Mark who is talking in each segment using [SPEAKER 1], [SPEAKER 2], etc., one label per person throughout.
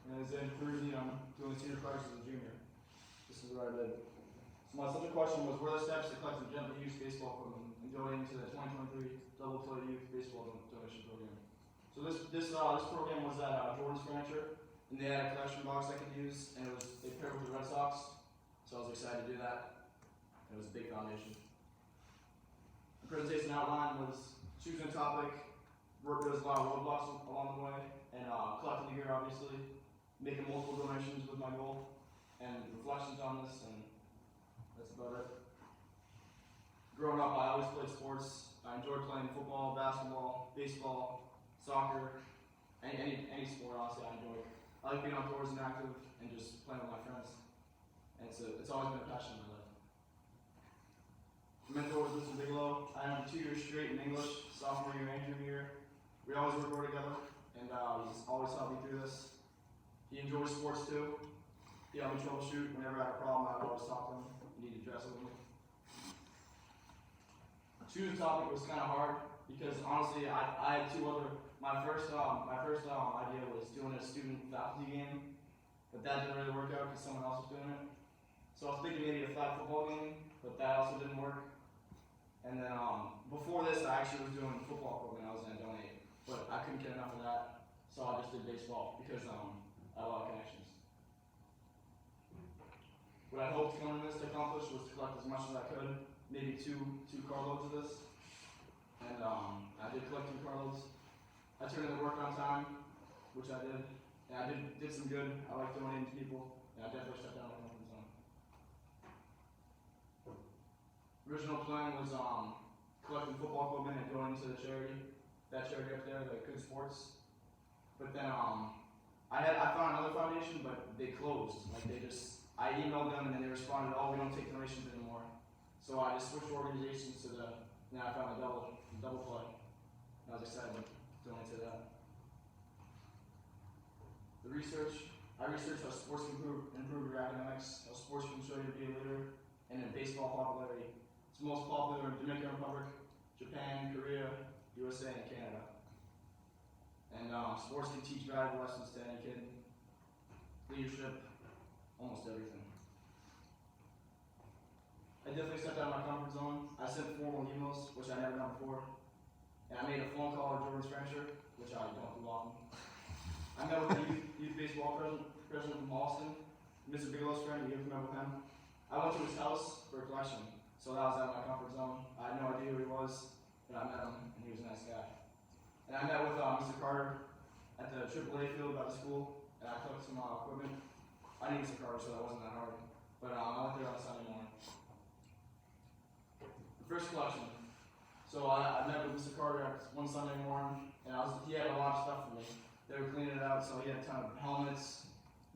[SPEAKER 1] and it's in Peruzzi, and I'm doing senior projects as a junior. This is what I did. So my subject question was, what are the steps to collect and gently used baseball equipment and donating to the 2023 Double Play Youth Baseball Donation Program? So this program was at Jordan's Furniture, and they had a collection box I could use, and they paired with the Red Sox, so I was excited to do that. It was a big foundation. The presentation outline was choosing a topic, there was a lot of roadblocks along the way, and collecting the gear, obviously, making multiple donations was my goal, and reflections on this, and that's about it. Growing up, I always played sports. I enjoyed playing football, basketball, baseball, soccer, any sport, honestly, I enjoy. I like being outdoors and active, and just playing with my friends, and it's always been a passion in my life. My mentor was Mr. Bigelow. I had 2 years straight in English, sophomore year and junior year. We always worked well together, and he's always helped me through this. He enjoys sports too. He helped me troubleshoot. Whenever I had a problem, I would always talk to him. He needed to address it with me. Choosing topic was kind of hard because honestly, I had 2 other. My first idea was doing a student faculty game, but that didn't really work out because someone else was doing it. So I was thinking maybe a flag football game, but that also didn't work. And then before this, I actually was doing football program. I was going to donate, but I couldn't get enough of that, so I just did baseball because I had a lot of connections. What I hoped coming this to accomplish was to collect as much as I could, maybe two carloads of this, and I did collect 2 carloads. I turned in the work on time, which I did, and I did some good. I like donating to people, and I definitely stepped out of my comfort zone. Original plan was collecting football equipment and going to the charity, that charity up there, the Good Sports. But then I found another foundation, but they closed. I emailed them and then they responded, "Oh, we don't take donations anymore." So I just switched organizations then I found a double play. And I was excited to donate to that. I researched how sports can improve your academics, how sports can show you to be a leader, and in baseball popularity. It's most popular in Dominican Republic, Japan, Korea, USA, and Canada. And sports can teach valuable lessons to any kid. Leadership, almost everything. I definitely stepped out of my comfort zone. I sent formal emails, which I never done before. And I made a phone call to Jordan's Furniture, which I don't do often. I met with the youth baseball president from Boston, Mr. Bigelow's friend. You met with him. I went to his house for a collection, so that was out of my comfort zone. I had no idea who he was, but I met him, and he was a nice guy. And I met with Mr. Carter at the AAA field by the school, and I took some equipment. I knew Mr. Carter, so that wasn't that hard. But I went there on Sunday morning. The first collection. So I met with Mr. Carter one Sunday morning, and he had a lot of stuff for me. They were cleaning it out, so he had a ton of helmets,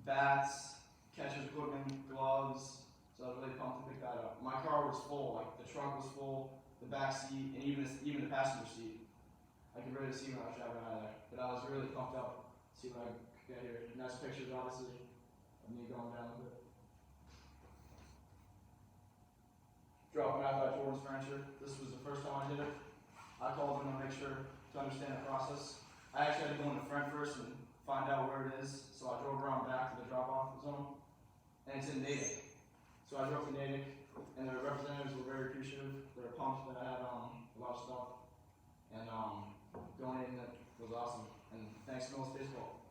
[SPEAKER 1] bats, catcher's equipment, gloves. So I was really pumped to pick that up. My car was full, the trunk was full, the back seat, and even the passenger seat. I could really see when I was driving out of there. But I was really pumped up to see what I could get here. Nice pictures, obviously, of me going down with it. Dropping off at Jordan's Furniture. This was the first time I did it. I called them to make sure to understand the process. I actually had to go in the front first and find out where it is. So I drove around back to the drop-off zone, and it's in Natick. So I drove to Natick, and the representatives were very appreciative. They were pumped that I had a lot of stuff, and donating it was awesome. And thanks to Millis Baseball.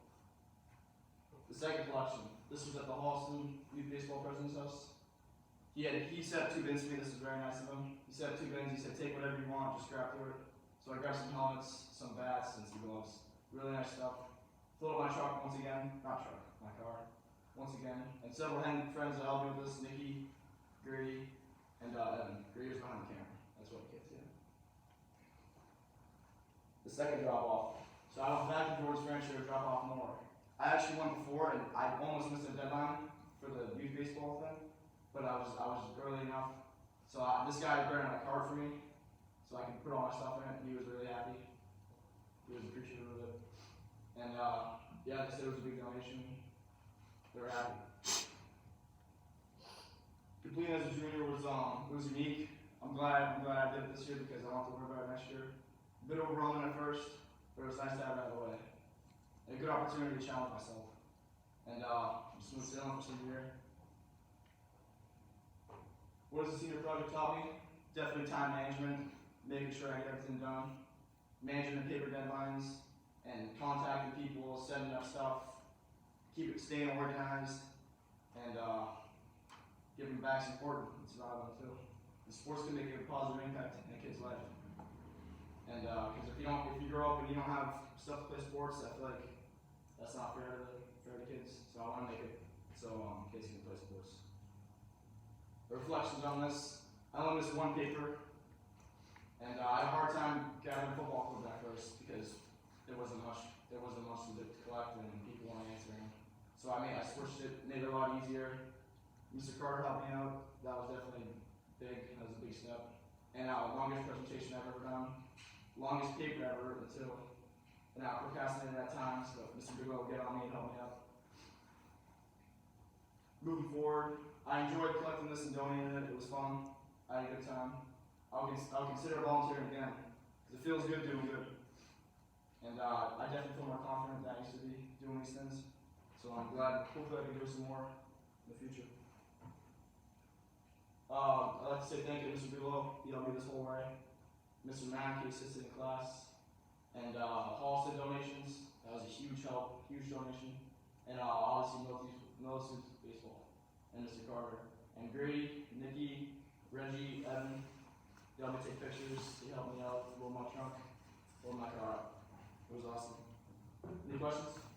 [SPEAKER 1] The second collection. This was at the Halston Youth Baseball President's house. He set up 2 bins for me. This is very nice of him. He set up 2 bins. He said, "Take whatever you want, just grab through it." So I grabbed some helmets, some bats, and some gloves. Really nice stuff. Filled up my truck once again. Not truck, my car. Once again. And several friends that helped me with this: Nikki, Grady, and Evan. Grady's behind the camera. That's what the kids do. The second drop off. So I went back to Jordan's Furniture to drop off more. I actually went before, and I almost missed a deadline for the youth baseball thing, but I was early enough. So this guy prepared my card for me, so I could put all my stuff in it. He was really happy. He was appreciative of it. And they said it was a big donation. They were happy. Completing as a junior was unique. I'm glad I did it this year because I don't have to worry about it next year. A bit overwhelming at first, but it was nice to have it out of the way. And a good opportunity to challenge myself. and smooth sailing for senior year. What has the senior project taught me? Definitely time management, making sure I get everything done, managing the paper deadlines, and contacting people, setting up stuff, staying organized, and giving back is important. It's valuable too. And sports can make a positive impact in a kid's life. And because if you grow up and you don't have stuff to play sports, I feel like that's not fair to kids. So I want to make it so kids can play sports. The reflections on this, I only missed one paper, and I had a hard time gathering football club at first because there wasn't much to collect and people weren't answering. So I switched it, made it a lot easier. Mr. Carter helped me out. That was definitely big. That was a big step. And longest presentation I've ever done, longest paper ever until, and I procrastinated at times, but Mr. Bigelow would get on me and help me out. Moving forward, I enjoyed collecting this and donating it. It was fun. I had a good time. I'll consider volunteering again because it feels good doing good. And I definitely feel more confident than I used to be doing these things. So I'm glad. Hopefully, I can do some more in the future. I'd like to say thank you to Mr. Bigelow. He helped me this whole way. Mr. Mack, he assisted in class. And Halsted donations. That was a huge help, huge donation. And obviously, Northeast Baseball. And Mr. Carter. And Grady, Nikki, Reggie, Evan. They helped me take pictures. They helped me out, load my trunk, load my car up. It was awesome. Any questions?